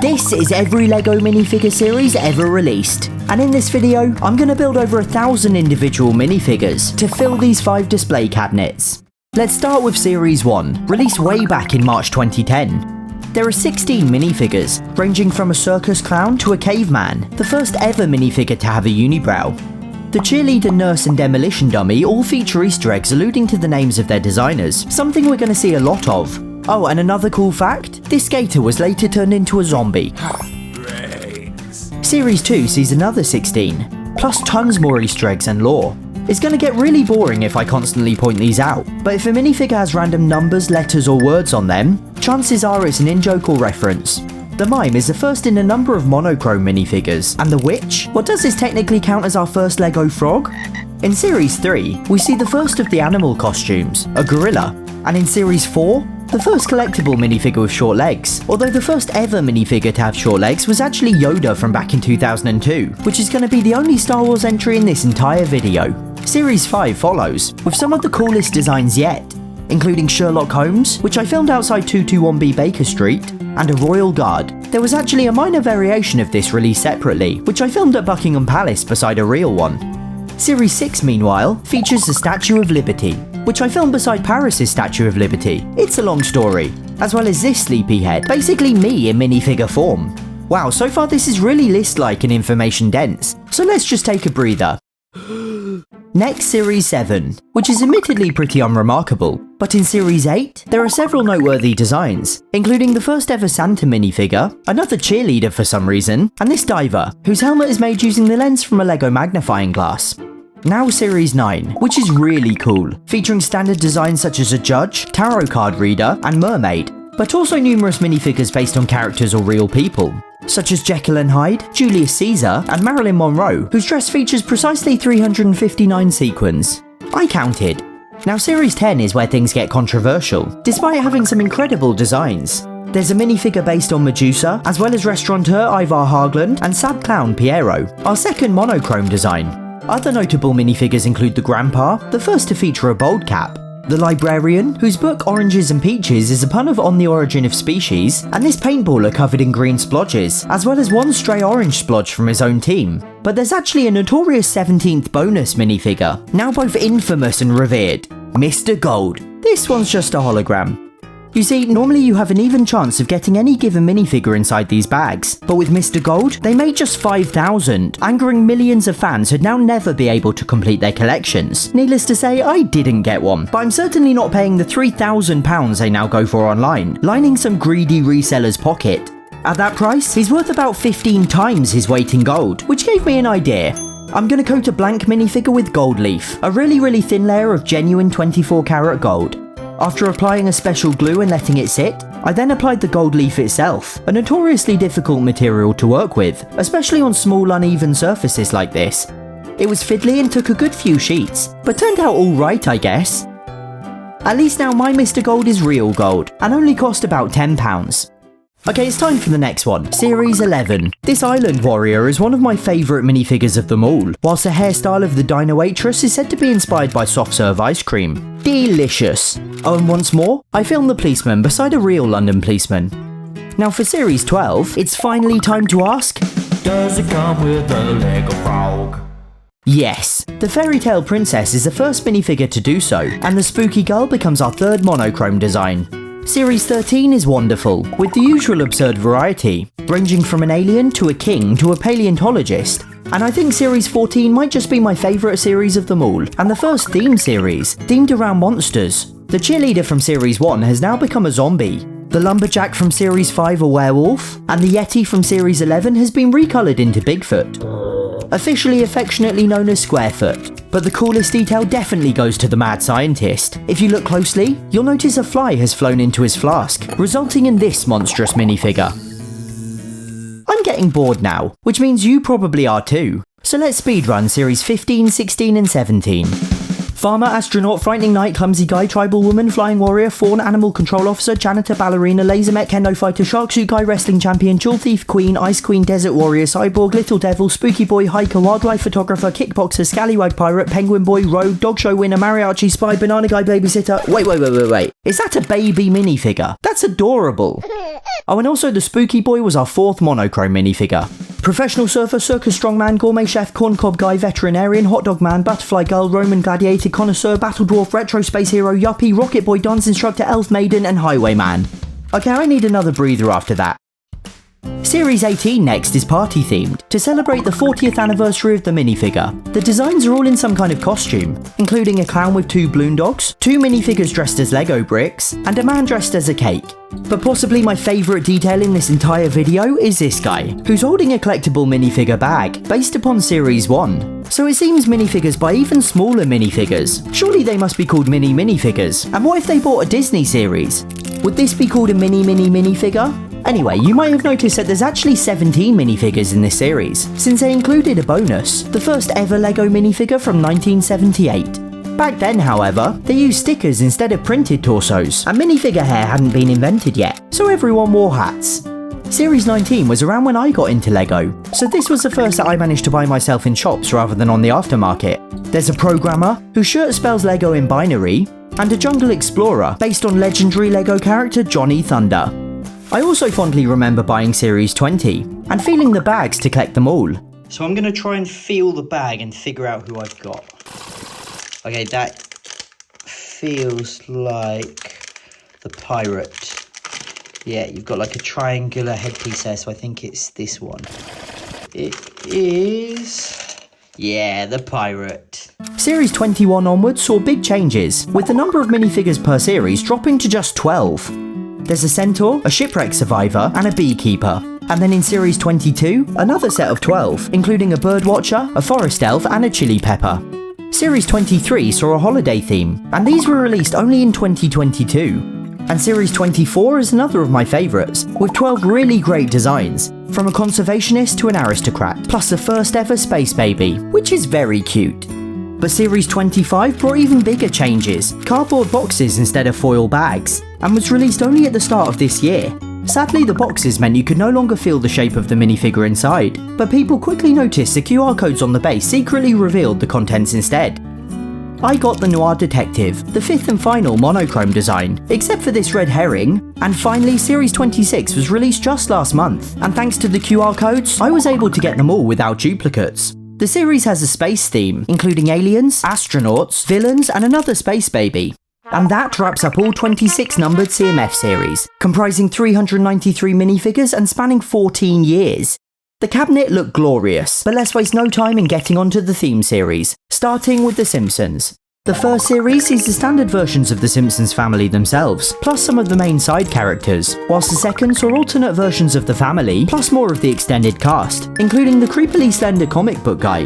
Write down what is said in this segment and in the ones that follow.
This is every LEGO minifigure series ever released, and in this video, I'm going to build over 1,000 individual minifigures to fill these 5 display cabinets. Let's start with Series 1, released way back in March 2010. There are 16 minifigures, ranging from a circus clown to a caveman, the first ever minifigure to have a unibrow. The cheerleader, nurse and demolition dummy all feature Easter eggs alluding to the names of their designers, something we're going to see a lot of. Oh, and another cool fact, this skater was later turned into a zombie. Series 2 sees another 16, plus tons more Easter eggs and lore. It's going to get really boring if I constantly point these out, but if a minifigure has random numbers, letters or words on them, chances are it's an in-joke or reference. The mime is the first in a number of monochrome minifigures, and the witch? Well, does this technically count as our first LEGO frog? In Series 3, we see the first of the animal costumes, a gorilla, and in Series 4, the first collectible minifigure with short legs, although the first ever minifigure to have short legs was actually Yoda from back in 2002, which is going to be the only Star Wars entry in this entire video. Series 5 follows, with some of the coolest designs yet, including Sherlock Holmes, which I filmed outside 221B Baker Street, and a Royal Guard. There was actually a minor variation of this released separately, which I filmed at Buckingham Palace beside a real one. Series 6, meanwhile, features the Statue of Liberty, which I filmed beside Paris's Statue of Liberty. It's a long story, as well as this sleepyhead, basically me in minifigure form. Wow, so far this is really list-like and information-dense, so let's just take a breather. Next, Series 7, which is admittedly pretty unremarkable, but in Series 8, there are several noteworthy designs, including the first ever Santa minifigure, another cheerleader for some reason, and this diver, whose helmet is made using the lens from a LEGO magnifying glass. Now Series 9, which is really cool, featuring standard designs such as a judge, tarot card reader, and mermaid, but also numerous minifigures based on characters or real people, such as Jekyll and Hyde, Julius Caesar, and Marilyn Monroe, whose dress features precisely 359 sequins. I counted. Now Series 10 is where things get controversial, despite having some incredible designs. There's a minifigure based on Medusa, as well as restaurateur Ivar Haugland and sad clown Piero, our second monochrome design. Other notable minifigures include the Grandpa, the first to feature a bold cap, the Librarian, whose book Oranges and Peaches is a pun On the Origin of Species, and this paintballer covered in green splodges, as well as one stray orange splodge from his own team. But there's actually a notorious 17th bonus minifigure, now both infamous and revered, Mr. Gold. This one's just a hologram. You see, normally you have an even chance of getting any given minifigure inside these bags, but with Mr. Gold, they made just 5,000, angering millions of fans who'd now never be able to complete their collections. Needless to say, I didn't get one, but I'm certainly not paying the £3,000 they now go for online, lining some greedy reseller's pocket. At that price, he's worth about 15 times his weight in gold, which gave me an idea. I'm gonna coat a blank minifigure with gold leaf, a really thin layer of genuine 24 karat gold. After applying a special glue and letting it sit, I then applied the gold leaf itself, a notoriously difficult material to work with, especially on small uneven surfaces like this. It was fiddly and took a good few sheets, but turned out alright I guess. At least now my Mr. Gold is real gold, and only cost about £10. Okay, it's time for the next one, Series 11. This island warrior is one of my favourite minifigures of them all, whilst the hairstyle of the Dino Waitress is said to be inspired by soft serve ice cream. Delicious. Oh, and once more, I filmed the policeman beside a real London policeman. Now for Series 12, it's finally time to ask, does it come with a LEGO frog? Yes, the Fairy Tale Princess is the first minifigure to do so, and the Spooky Girl becomes our third monochrome design. Series 13 is wonderful, with the usual absurd variety, ranging from an alien to a king to a paleontologist. And I think Series 14 might just be my favourite series of them all, and the first theme series, themed around monsters. The cheerleader from Series 1 has now become a zombie, the lumberjack from Series 5 a werewolf, and the Yeti from Series 11 has been recoloured into Bigfoot, officially affectionately known as Squarefoot. But the coolest detail definitely goes to the mad scientist. If you look closely, you'll notice a fly has flown into his flask, resulting in this monstrous minifigure. I'm getting bored now, which means you probably are too. So let's speedrun Series 15, 16 and 17. Farmer, astronaut, frightening knight, clumsy guy, tribal woman, flying warrior, fawn, animal control officer, janitor, ballerina, laser mech, kendo fighter, shark suit guy, wrestling champion, jewel thief, queen, ice queen, desert warrior, cyborg, little devil, spooky boy, hiker, wildlife photographer, kickboxer, scallywag pirate, penguin boy, rogue, dog show winner, mariachi spy, banana guy, babysitter. Wait. Is that a baby minifigure? That's adorable. Oh, and also the spooky boy was our 4th monochrome minifigure. Professional surfer, circus strongman, gourmet chef, corncob guy, veterinarian, hot dog man, butterfly girl, Roman gladiator, connoisseur, battle dwarf, retro space hero, yuppie, rocket boy, dance instructor, elf maiden, and highwayman. Okay, I need another breather after that. Series 18 next is party themed, to celebrate the 40th anniversary of the minifigure. The designs are all in some kind of costume, including a clown with 2 balloon dogs, 2 minifigures dressed as Lego bricks, and a man dressed as a cake. But possibly my favourite detail in this entire video is this guy, who's holding a collectible minifigure bag, based upon Series 1. So it seems minifigures buy even smaller minifigures. Surely they must be called mini minifigures. And what if they bought a Disney series? Would this be called a mini minifigure? Anyway, you might have noticed that there's actually 17 minifigures in this series, since they included a bonus, the first ever LEGO minifigure from 1978. Back then, however, they used stickers instead of printed torsos, and minifigure hair hadn't been invented yet, so everyone wore hats. Series 19 was around when I got into LEGO, so this was the first that I managed to buy myself in shops rather than on the aftermarket. There's a programmer, whose shirt spells LEGO in binary, and a jungle explorer, based on legendary LEGO character Johnny Thunder. I also fondly remember buying Series 20, and feeling the bags to collect them all. So I'm going to try and feel the bag and figure out who I've got. Okay, that feels like the pirate. Yeah, you've got like a triangular headpiece there, so I think it's this one. It is... yeah, the pirate. Series 21 onwards saw big changes, with the number of minifigures per series dropping to just 12. There's a centaur, a shipwreck survivor, and a beekeeper. And then in Series 22, another set of 12, including a birdwatcher, a forest elf, and a chili pepper. Series 23 saw a holiday theme, and these were released only in 2022. And Series 24 is another of my favourites, with 12 really great designs, from a conservationist to an aristocrat, plus the first ever space baby, which is very cute. But Series 25 brought even bigger changes, cardboard boxes instead of foil bags, and was released only at the start of this year. Sadly, the boxes meant you could no longer feel the shape of the minifigure inside, but people quickly noticed the QR codes on the base secretly revealed the contents instead. I got the Noir Detective, the 5th and final monochrome design, except for this red herring, and finally Series 26 was released just last month, and thanks to the QR codes, I was able to get them all without duplicates. The series has a space theme, including aliens, astronauts, villains, and another space baby. And that wraps up all 26 numbered CMF series, comprising 393 minifigures and spanning 14 years. The cabinet looked glorious, but let's waste no time in getting onto the theme series, starting with The Simpsons. The first series is the standard versions of the Simpsons family themselves, plus some of the main side characters, whilst the second saw alternate versions of the family, plus more of the extended cast, including the creepily slender comic book guy.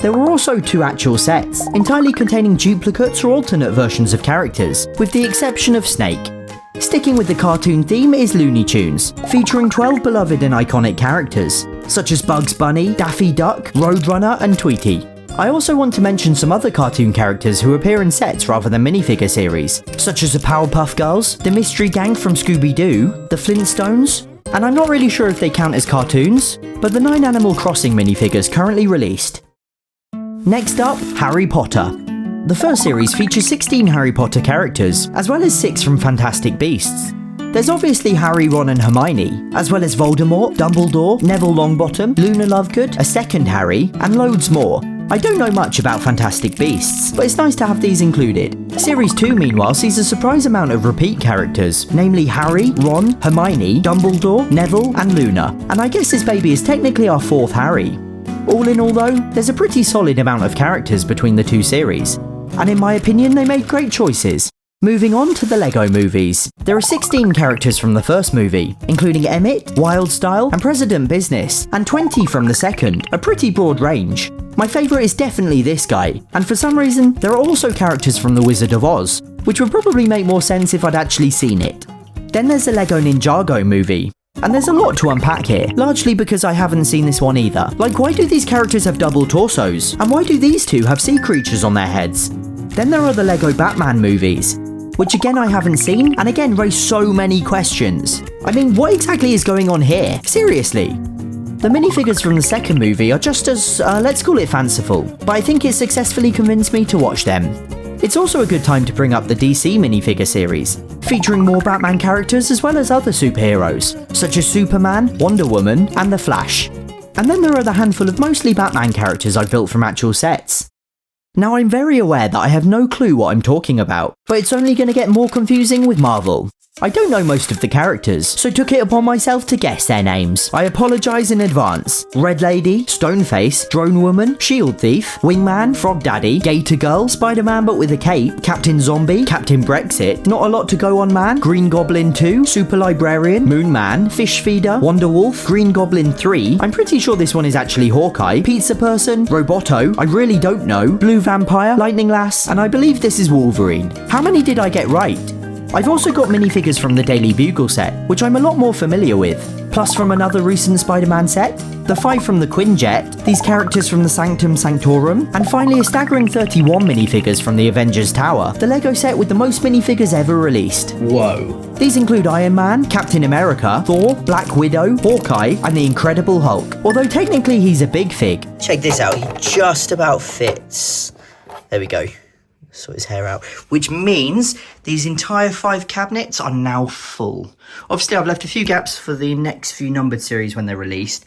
There were also 2 actual sets, entirely containing duplicates or alternate versions of characters, with the exception of Snake. Sticking with the cartoon theme is Looney Tunes, featuring 12 beloved and iconic characters, such as Bugs Bunny, Daffy Duck, Roadrunner, and Tweety. I also want to mention some other cartoon characters who appear in sets rather than minifigure series, such as the Powerpuff Girls, the Mystery Gang from Scooby-Doo, the Flintstones, and I'm not really sure if they count as cartoons, but the 9 Animal Crossing minifigures currently released. Next up, Harry Potter. The first series features 16 Harry Potter characters, as well as 6 from Fantastic Beasts. There's obviously Harry, Ron and Hermione, as well as Voldemort, Dumbledore, Neville Longbottom, Luna Lovegood, a second Harry, and loads more. I don't know much about Fantastic Beasts, but it's nice to have these included. Series 2 meanwhile sees a surprise amount of repeat characters, namely Harry, Ron, Hermione, Dumbledore, Neville and Luna, and I guess this baby is technically our 4th Harry. All in all though, there's a pretty solid amount of characters between the 2 series, and in my opinion they made great choices. Moving on to the LEGO movies. There are 16 characters from the first movie, including Emmett, Wildstyle, and President Business, and 20 from the second, a pretty broad range. My favourite is definitely this guy, and for some reason, there are also characters from The Wizard of Oz, which would probably make more sense if I'd actually seen it. Then there's the LEGO Ninjago movie, and there's a lot to unpack here, largely because I haven't seen this one either. Like, why do these characters have double torsos? And why do these 2 have sea creatures on their heads? Then there are the LEGO Batman movies, which again I haven't seen, and again raise so many questions. I mean, what exactly is going on here? Seriously. The minifigures from the second movie are just as, let's call it fanciful, but I think it successfully convinced me to watch them. It's also a good time to bring up the DC minifigure series, featuring more Batman characters as well as other superheroes, such as Superman, Wonder Woman, and The Flash. And then there are the handful of mostly Batman characters I've built from actual sets. Now I'm very aware that I have no clue what I'm talking about, but it's only going to get more confusing with Marvel. I don't know most of the characters, so took it upon myself to guess their names. I apologise in advance. Red Lady, Stoneface, Drone Woman, Shield Thief, Wingman, Frog Daddy, Gator Girl, Spider-Man but with a cape, Captain Zombie, Captain Brexit, Not a Lot to Go On Man, Green Goblin 2, Super Librarian, Moon Man, Fish Feeder, Wonder Wolf, Green Goblin 3, I'm pretty sure this one is actually Hawkeye, Pizza Person, Roboto, I really don't know, Blue Vampire, Lightning Lass, and I believe this is Wolverine. How many did I get right? I've also got minifigures from the Daily Bugle set, which I'm a lot more familiar with, plus from another recent Spider-Man set, the 5 from the Quinjet, these characters from the Sanctum Sanctorum, and finally a staggering 31 minifigures from the Avengers Tower, the LEGO set with the most minifigures ever released. Whoa. These include Iron Man, Captain America, Thor, Black Widow, Hawkeye, and the Incredible Hulk, although technically he's a big fig. Check this out, he just about fits. There we go. Sort his hair out, which means these entire 5 cabinets are now full. Obviously I've left a few gaps for the next few numbered series when they're released,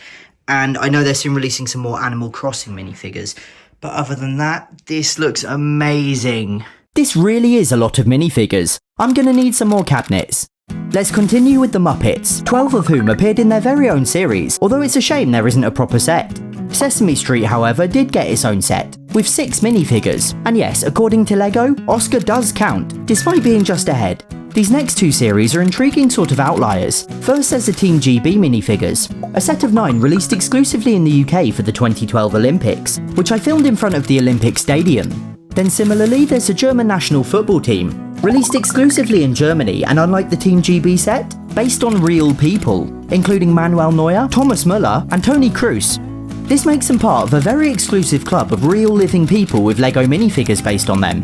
and I know they're soon releasing some more Animal Crossing minifigures, but other than that, this looks amazing. This really is a lot of minifigures. I'm gonna need some more cabinets. Let's continue with the Muppets, 12 of whom appeared in their very own series, although it's a shame there isn't a proper set. Sesame Street, however, did get its own set, with 6 minifigures, and yes, according to LEGO, Oscar does count, despite being just ahead. These next 2 series are intriguing sort of outliers. First there's the Team GB minifigures, a set of 9 released exclusively in the UK for the 2012 Olympics, which I filmed in front of the Olympic Stadium. Then similarly there's the German national football team, released exclusively in Germany and unlike the Team GB set, based on real people, including Manuel Neuer, Thomas Müller and Toni Kroos. This makes them part of a very exclusive club of real living people with LEGO minifigures based on them.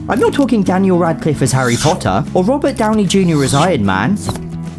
I'm not talking Daniel Radcliffe as Harry Potter or Robert Downey Jr. as Iron Man,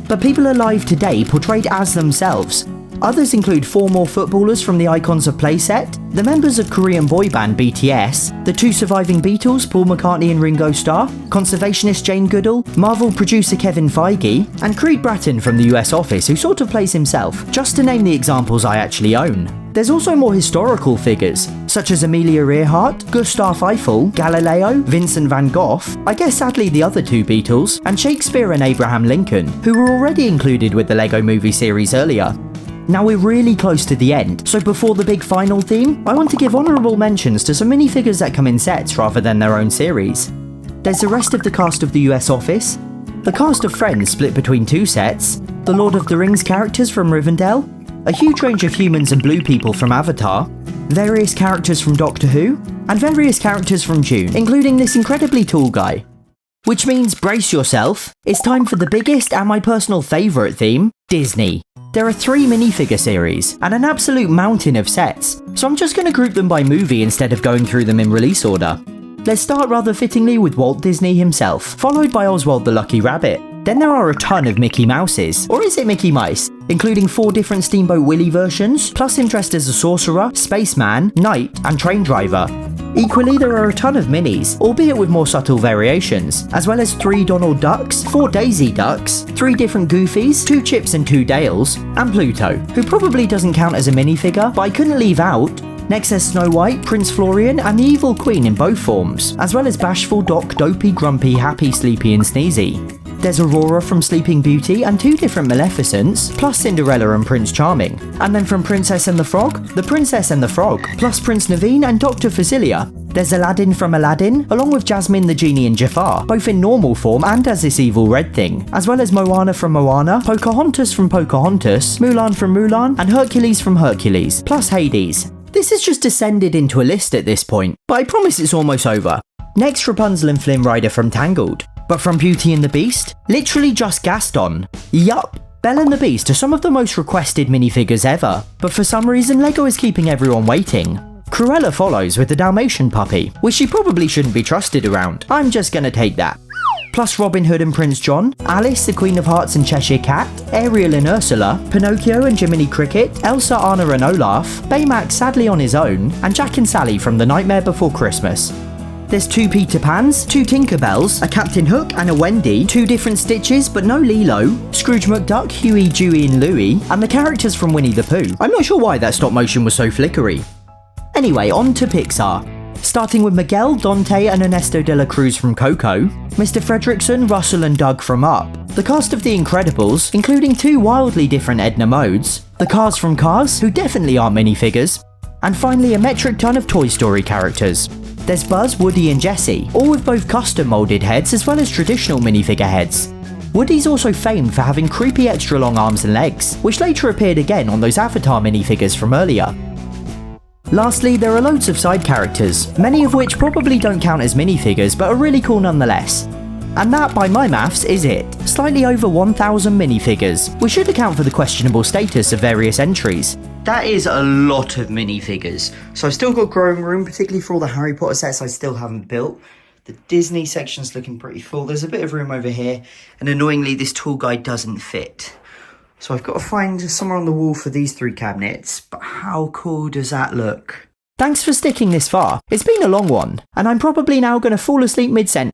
but people alive today portrayed as themselves. Others include 4 more footballers from the Icons of Play set, the members of Korean boy band BTS, the 2 surviving Beatles, Paul McCartney and Ringo Starr, conservationist Jane Goodall, Marvel producer Kevin Feige, and Creed Bratton from the US Office, who sort of plays himself, just to name the examples I actually own. There's also more historical figures, such as Amelia Earhart, Gustav Eiffel, Galileo, Vincent van Gogh, I guess sadly the other 2 Beatles, and Shakespeare and Abraham Lincoln, who were already included with the LEGO movie series earlier. Now we're really close to the end, so before the big final theme, I want to give honourable mentions to some minifigures that come in sets rather than their own series. There's the rest of the cast of the US Office, the cast of Friends split between 2 sets, the Lord of the Rings characters from Rivendell, a huge range of humans and blue people from Avatar, various characters from Doctor Who, and various characters from Dune, including this incredibly tall guy. Which means, brace yourself, it's time for the biggest and my personal favourite theme, Disney. There are 3 minifigure series, and an absolute mountain of sets, so I'm just going to group them by movie instead of going through them in release order. Let's start rather fittingly with Walt Disney himself, followed by Oswald the Lucky Rabbit. Then there are a ton of Mickey Mouses, or is it Mickey Mice, including 4 different Steamboat Willie versions, plus him dressed as a sorcerer, spaceman, knight, and train driver. Equally, there are a ton of minis, albeit with more subtle variations, as well as 3 Donald Ducks, 4 Daisy Ducks, 3 different Goofies, 2 Chips and 2 Dales, and Pluto, who probably doesn't count as a minifigure, but I couldn't leave out. Next there's Snow White, Prince Florian, and the Evil Queen in both forms, as well as Bashful, Doc, Dopey, Grumpy, Happy, Sleepy, and Sneezy. There's Aurora from Sleeping Beauty and 2 different Maleficents, plus Cinderella and Prince Charming. And then from Princess and the Frog, the Princess and the Frog, plus Prince Naveen and Dr. Fazilia. There's Aladdin from Aladdin, along with Jasmine the Genie and Jafar, both in normal form and as this evil red thing, as well as Moana from Moana, Pocahontas from Pocahontas, Mulan from Mulan, and Hercules from Hercules, plus Hades. This has just descended into a list at this point, but I promise it's almost over. Next, Rapunzel and Flynn Rider from Tangled. But from Beauty and the Beast, literally just Gaston. Yup, Belle and the Beast are some of the most requested minifigures ever, but for some reason LEGO is keeping everyone waiting. Cruella follows with the Dalmatian puppy, which she probably shouldn't be trusted around. I'm just gonna take that. Plus Robin Hood and Prince John, Alice, the Queen of Hearts and Cheshire Cat, Ariel and Ursula, Pinocchio and Jiminy Cricket, Elsa, Anna and Olaf, Baymax sadly on his own, and Jack and Sally from The Nightmare Before Christmas. There's 2 Peter Pans, 2 Tinkerbells, a Captain Hook and a Wendy, 2 different Stitches but no Lilo, Scrooge McDuck, Huey, Dewey and Louie, and the characters from Winnie the Pooh. I'm not sure why that stop motion was so flickery. Anyway, on to Pixar. Starting with Miguel, Dante and Ernesto de la Cruz from Coco, Mr. Fredricksen, Russell and Doug from Up, the cast of The Incredibles, including 2 wildly different Edna Modes, the Cars from Cars, who definitely aren't minifigures, and finally a metric ton of Toy Story characters. There's Buzz, Woody and Jessie, all with both custom moulded heads as well as traditional minifigure heads. Woody's also famed for having creepy extra long arms and legs, which later appeared again on those Avatar minifigures from earlier. Lastly, there are loads of side characters, many of which probably don't count as minifigures but are really cool nonetheless. And that, by my maths, is it. Slightly over 1,000 minifigures, which should account for the questionable status of various entries. That is a lot of minifigures. So I've still got growing room, particularly for all the Harry Potter sets I still haven't built. The Disney section's looking pretty full. There's a bit of room over here, and annoyingly this tool guide doesn't fit. So I've got to find somewhere on the wall for these 3 cabinets, but how cool does that look? Thanks for sticking this far. It's been a long one, and I'm probably now going to fall asleep mid-sentence.